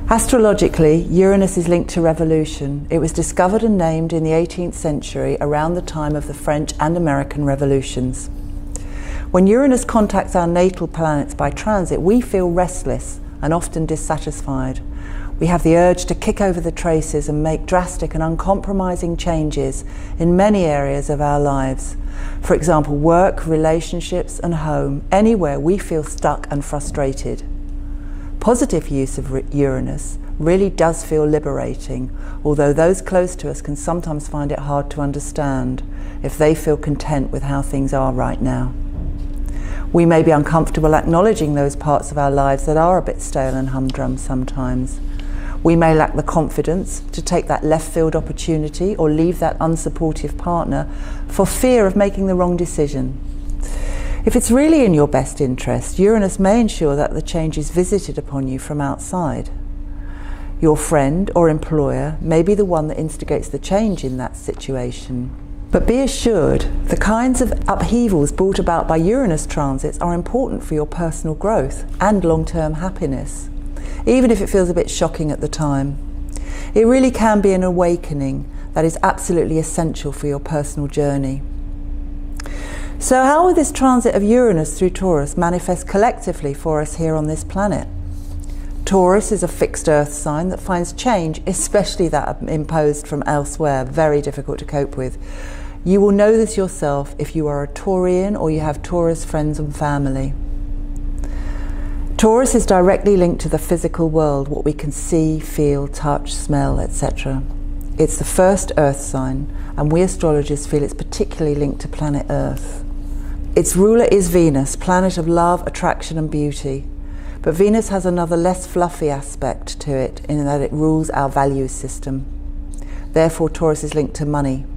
Astrologically, Uranus is linked to revolution. It was discovered and named in the 18th century around the time of the French and American revolutions. When Uranus contacts our natal planets by transit, we feel restless and often dissatisfied. We have the urge to kick over the traces and make drastic and uncompromising changes in many areas of our lives. For example, work, relationships and home, anywhere we feel stuck and frustrated. Positive use of Uranus really does feel liberating, although those close to us can sometimes find it hard to understand if they feel content with how things are right now. We may be uncomfortable acknowledging those parts of our lives that are a bit stale and humdrum sometimes. We may lack the confidence to take that left field opportunity or leave that unsupportive partner for fear of making the wrong decision. If it's really in your best interest, Uranus may ensure that the change is visited upon you from outside. Your friend or employer may be the one that instigates the change in that situation. But be assured, the kinds of upheavals brought about by Uranus transits are important for your personal growth and long-term happiness, even if it feels a bit shocking at the time. It really can be an awakening that is absolutely essential for your personal journey. So how will this transit of Uranus through Taurus manifest collectively for us here on this planet? Taurus is a fixed earth sign that finds change, especially that imposed from elsewhere, very difficult to cope with. You will know this yourself if you are a Taurian or you have Taurus friends and family. Taurus is directly linked to the physical world, what we can see, feel, touch, smell, etc. It's the first earth sign, and we astrologers feel it's particularly linked to planet Earth. Its ruler is Venus, planet of love, attraction and beauty. But Venus has another less fluffy aspect to it in that it rules our value system. Therefore, Taurus is linked to money.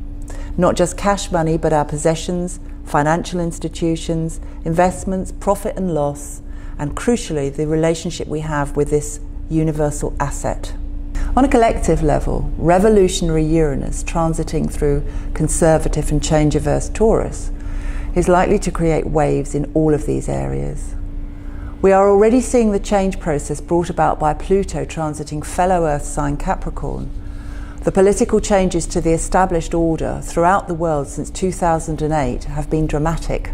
Not just cash money, but our possessions, financial institutions, investments, profit and loss, and crucially, the relationship we have with this universal asset. On a collective level, revolutionary Uranus transiting through conservative and change-averse Taurus is likely to create waves in all of these areas. We are already seeing the change process brought about by Pluto transiting fellow Earth sign Capricorn. The political changes to the established order throughout the world since 2008 have been dramatic.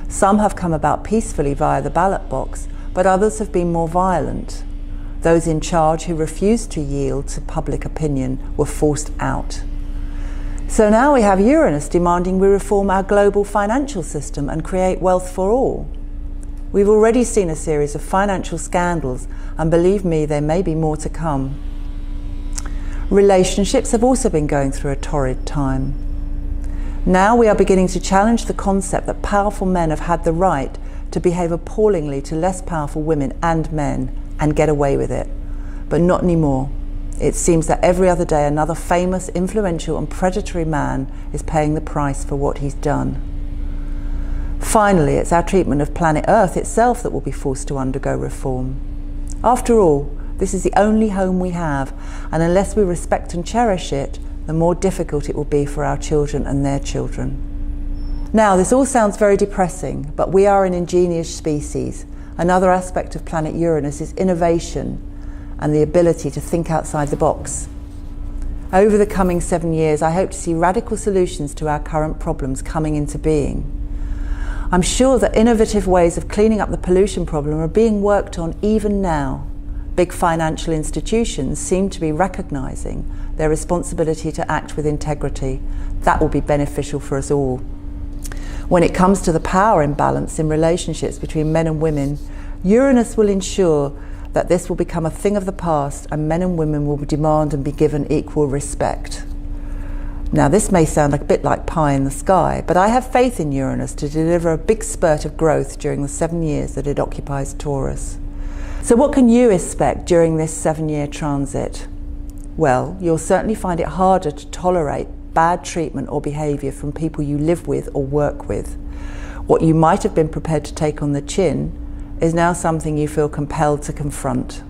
Some have come about peacefully via the ballot box, but others have been more violent. Those in charge who refused to yield to public opinion were forced out. So now we have Uranus demanding we reform our global financial system and create wealth for all. We've already seen a series of financial scandals, and believe me, there may be more to come. Relationships have also been going through a torrid time. Now we are beginning to challenge the concept that powerful men have had the right to behave appallingly to less powerful women and men and get away with it. But not anymore. It seems that every other day another famous, influential and predatory man is paying the price for what he's done. Finally, it's our treatment of planet Earth itself that will be forced to undergo reform. After all, this is the only home we have, and unless we respect and cherish it, the more difficult it will be for our children and their children. Now, this all sounds very depressing, but we are an ingenious species. Another aspect of planet Uranus is innovation and the ability to think outside the box. Over the coming 7 years, I hope to see radical solutions to our current problems coming into being. I'm sure that innovative ways of cleaning up the pollution problem are being worked on even now. Big financial institutions seem to be recognizing their responsibility to act with integrity. That will be beneficial for us all. When it comes to the power imbalance in relationships between men and women, Uranus will ensure that this will become a thing of the past and men and women will demand and be given equal respect. Now, this may sound a bit like pie in the sky, but I have faith in Uranus to deliver a big spurt of growth during the 7 years that it occupies Taurus. So what can you expect during this 7-year transit? Well, you'll certainly find it harder to tolerate bad treatment or behaviour from people you live with or work with. What you might have been prepared to take on the chin is now something you feel compelled to confront.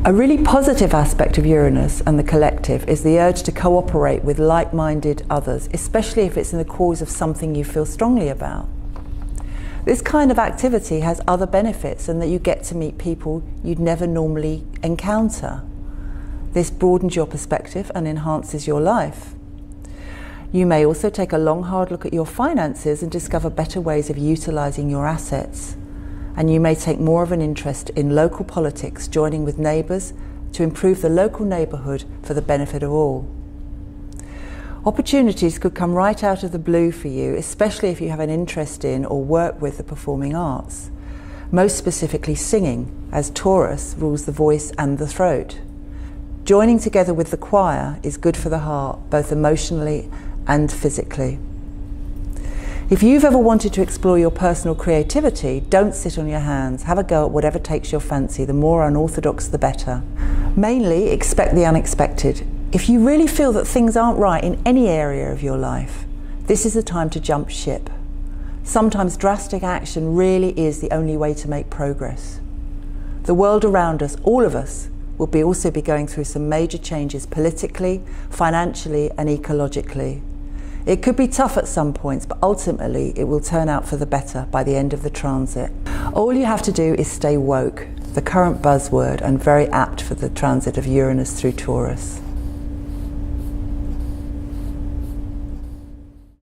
A really positive aspect of Uranus and the collective is the urge to cooperate with like-minded others, especially if it's in the cause of something you feel strongly about. This kind of activity has other benefits in that you get to meet people you'd never normally encounter. This broadens your perspective and enhances your life. You may also take a long, hard look at your finances and discover better ways of utilising your assets. And you may take more of an interest in local politics, joining with neighbours to improve the local neighbourhood for the benefit of all. Opportunities could come right out of the blue for you, especially if you have an interest in or work with the performing arts. Most specifically singing, as Taurus rules the voice and the throat. Joining together with the choir is good for the heart, both emotionally and physically. If you've ever wanted to explore your personal creativity, don't sit on your hands. Have a go at whatever takes your fancy. The more unorthodox, the better. Mainly, expect the unexpected. If you really feel that things aren't right in any area of your life, this is the time to jump ship. Sometimes drastic action really is the only way to make progress. The world around us, all of us, will also be going through some major changes politically, financially, and ecologically. It could be tough at some points, but ultimately it will turn out for the better by the end of the transit. All you have to do is stay woke, the current buzzword and very apt for the transit of Uranus through Taurus.